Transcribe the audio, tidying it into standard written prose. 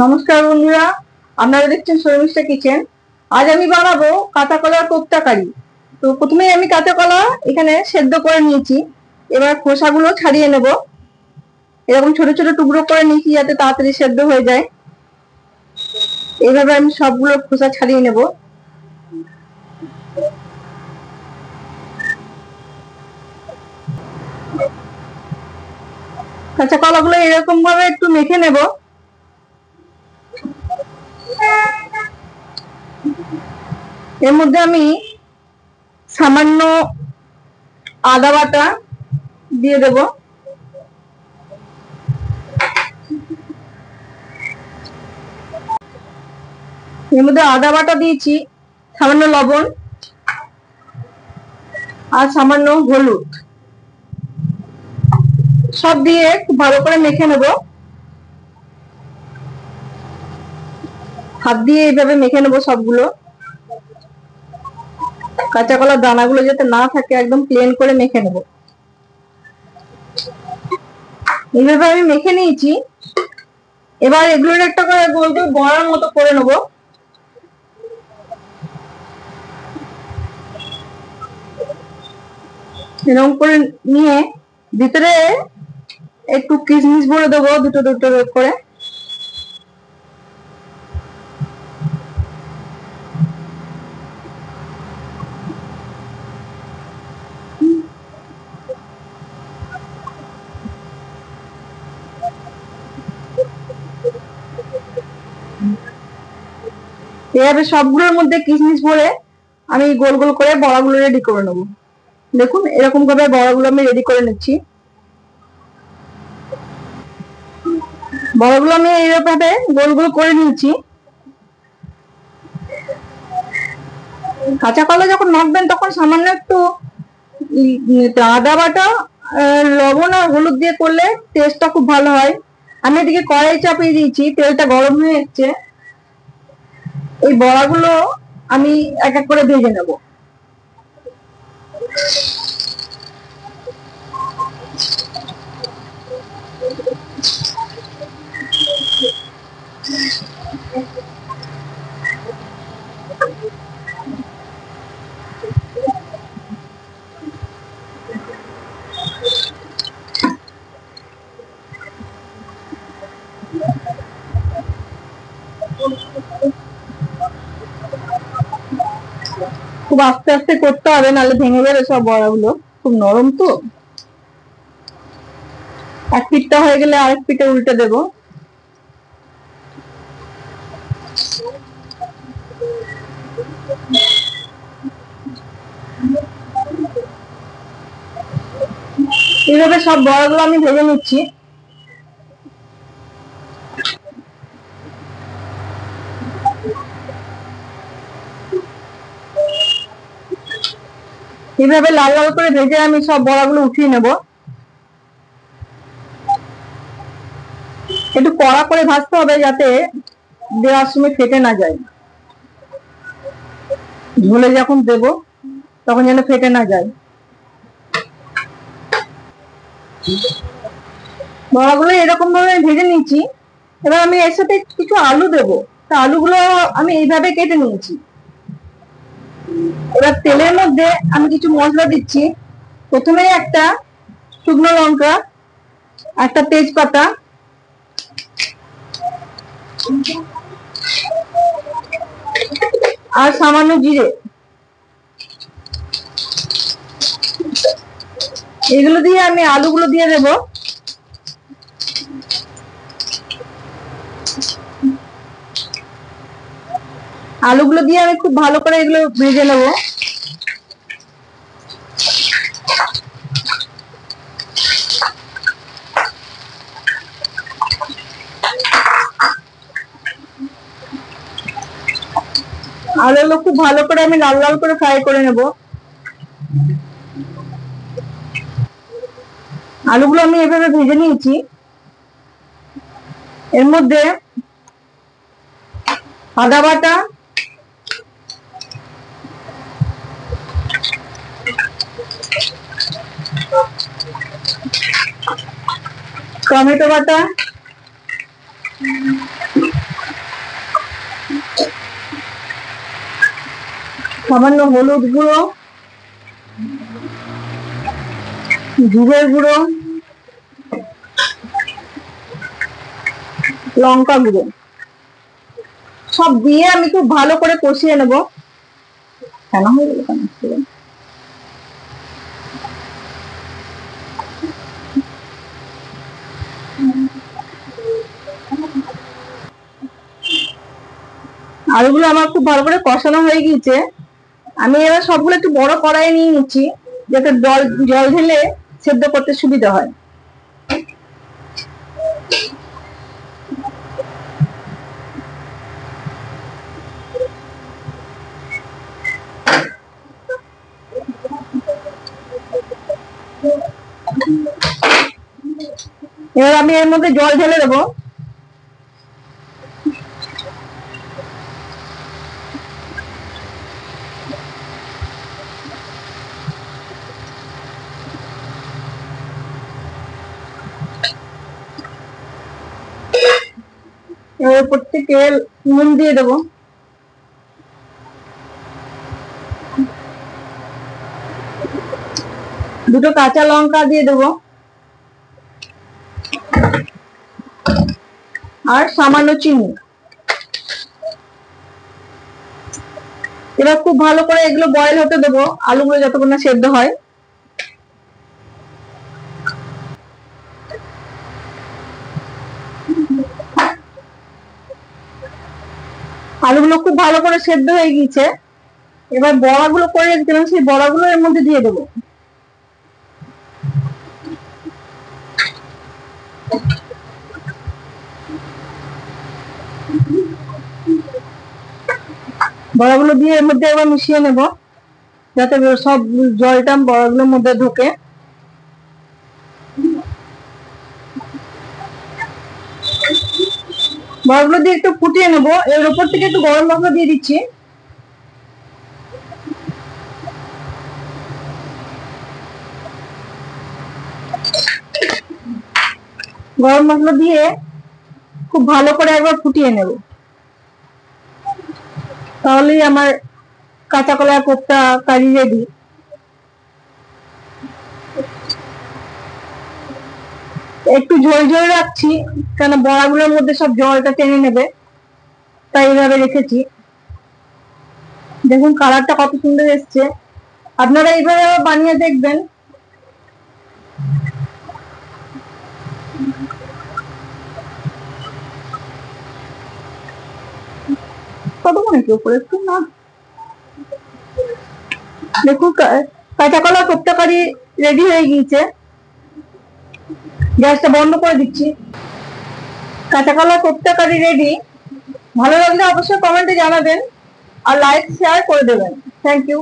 নমস্কার বন্ধুরা, আপনারা দেখছেন শর্মিষ্ঠা কিচেন। আজ আমি বানাবো কাঁচা কলার কোপ্তা কারি। তো প্রথমেই আমি কাঁচা কলা এখানে সেদ্ধ করে নিয়েছি। এবার খোসাগুলো ছাড়িয়ে নেব। এরকম ছোট ছোট টুকরো করে নিয়েছি যাতে তাড়াতাড়ি সেদ্ধ হয়ে যায়। এইভাবে আমি সবগুলো খোসা ছাড়িয়ে নেব। কাঁচা কলাগুলো এরকম ভাবে একটু মেখে নেব। এর মধ্যে আমি সামান্য আদা বাটা দিয়ে দেব। এর মধ্যে আদা বাটা দিয়েছি, সামান্য লবণ আর সামান্য হলুদ, সব দিয়ে খুব ভালো করে মেখে নেব। হাত দিয়ে এইভাবে মেখে নেব সবগুলো। কাঁচা কলার দানাগুলো যাতে না থাকে একদম প্লেন করে মেখে নেব। এইভাবে আমি মেখে নিয়েছি। এবার এগুলোর একটা করে গোল গোল বড়ার মতো করে নেব। এরকম করে নিয়ে ভিতরে একটু কিশমিশ ভরে দেবো, দুটো দুটো করে। এভাবে সবগুলোর মধ্যে কিশমিশ ভরে আমি গোল গোল করে বড়াগুলো রেডি করে নেব। দেখুন এরকম ভাবে বড়াগুলো আমি রেডি করে নিচ্ছি। বড়াগুলো আমি এইভাবে গোল গোল করে নিয়েছি। কাঁচা কলা যখন মাখবেন তখন সামান্য একটু আদা বাটা, লবণ আর হলুদ দিয়ে করলে টেস্টটা খুব ভালো হয়। আমি এদিকে কড়াই চাপিয়ে দিয়েছি, তেলটা গরম হয়ে যাচ্ছে। এই বড়াগুলো আমি এক এক করে ভেজে নেব। খুব আস্তে আস্তে করতে হবে, নাহলে ভেঙে যাবে সব বড়াগুলো, খুব নরম তো। এক পিঠটা হয়ে গেলে আরেক পিঠে উল্টে দেব। এইভাবে সব বড়াগুলো আমি ভেজে নিচ্ছি। এইভাবে লাল লাল করে ভেজে আমি সব বড়াগুলো উঠিয়ে নেব। একটু কড়া করে ভাজতে হবে যাতে দেওয়ার সময় ফেটে না যায়। ঝোলে যখন দেব তখন যেন ফেটে না যায়। বড়াগুলো এরকম ভাবে ভেজে নিচ্ছি। এবার আমি এর সাথে কিছু আলু দেবো। তা আলুগুলো আমি এইভাবে কেটে নিয়েছি। এবার তেলের মধ্যে আমি কিছু মশলা দিচ্ছি। প্রথমে একটা শুকনো লঙ্কা, একটা তেজপাতা, আর সামান্য জিরে। এগুলো দিয়ে আমি আলুগুলো দিয়ে দেব। আলুগুলো দিয়ে আমি খুব ভালো করে এগুলো ভেজে নেব। আলুগুলো খুব ভালো করে আমি লাল লাল করে ফ্রাই করে নেব। আলুগুলো আমি এভাবে ভেজে নিয়েছি। এর মধ্যে আদা বাটা, টমেটো বাটা, সামান্য হলুদ গুঁড়ো, জিরের গুঁড়ো, লঙ্কা গুঁড়ো সব দিয়ে আমি খুব ভালো করে কষিয়ে নেব। কেন হয়ে গেল আলুগুলো আমার খুব ভালো করে কষানো হয়ে গিয়েছে। আমি এবার সবগুলো একটু বড় কড়াইয়ে নিয়ে নিচ্ছি, যাতে জল জল ঢেলে সেদ্ধ করতে সুবিধা হয়। এবার আমি এর মধ্যে জল ঢেলে দেবো। এবার উপর থেকে নুন দিয়ে দেবো। দুটো কাঁচা লঙ্কা দিয়ে দেবো আর সামান্য চিনি। এবার খুব ভালো করে এগুলো বয়েল হতে দেবো, আলুগুলো যতক্ষণ না সেদ্ধ হয়। আলুগুলো খুব ভালো করে সেদ্ধ হয়ে গিয়েছে। এবার বড়াগুলো করে রেখেছিলাম, সেই বড়াগুলো এর মধ্যে দিয়ে দেবো। বড়াগুলো দিয়ে এর মধ্যে এবার মিশিয়ে নেব, যাতে সব জলটা বড়াগুলোর মধ্যে ঢোকে। বড়াগুলো দিয়ে একটু ফুটিয়ে নেব। এর উপর থেকে একটু গরম মশলা দিয়ে দিচ্ছি। গরম মশলা দিয়ে খুব ভালো করে একবার ফুটিয়ে নেব, তাহলেই আমার কাঁচা কলা কোপ্তা কারি রেডি। একটু ঝোল ঝোল রাখছি, কেন বড়াগুলোর মধ্যে সব জলটা টেনে নেবে, তাই এইভাবে রেখেছি। দেখুন কালারটা কত সুন্দর এসছে। আপনারা এইভাবে বানিয়ে দেখবেন। কতক্ষণ একটু উপরে একটু না, দেখুন কাঁচা কলা কোপ্তা কারি রেডি হয়ে গিয়েছে। গ্যাসটা বন্ধ করে দিচ্ছি। কাঁচা কলা কোপ্তা কারি রেডি। ভালো লাগলে অবশ্যই কমেন্টে জানাবেন আর লাইক শেয়ার করে দেবেন। Thank you.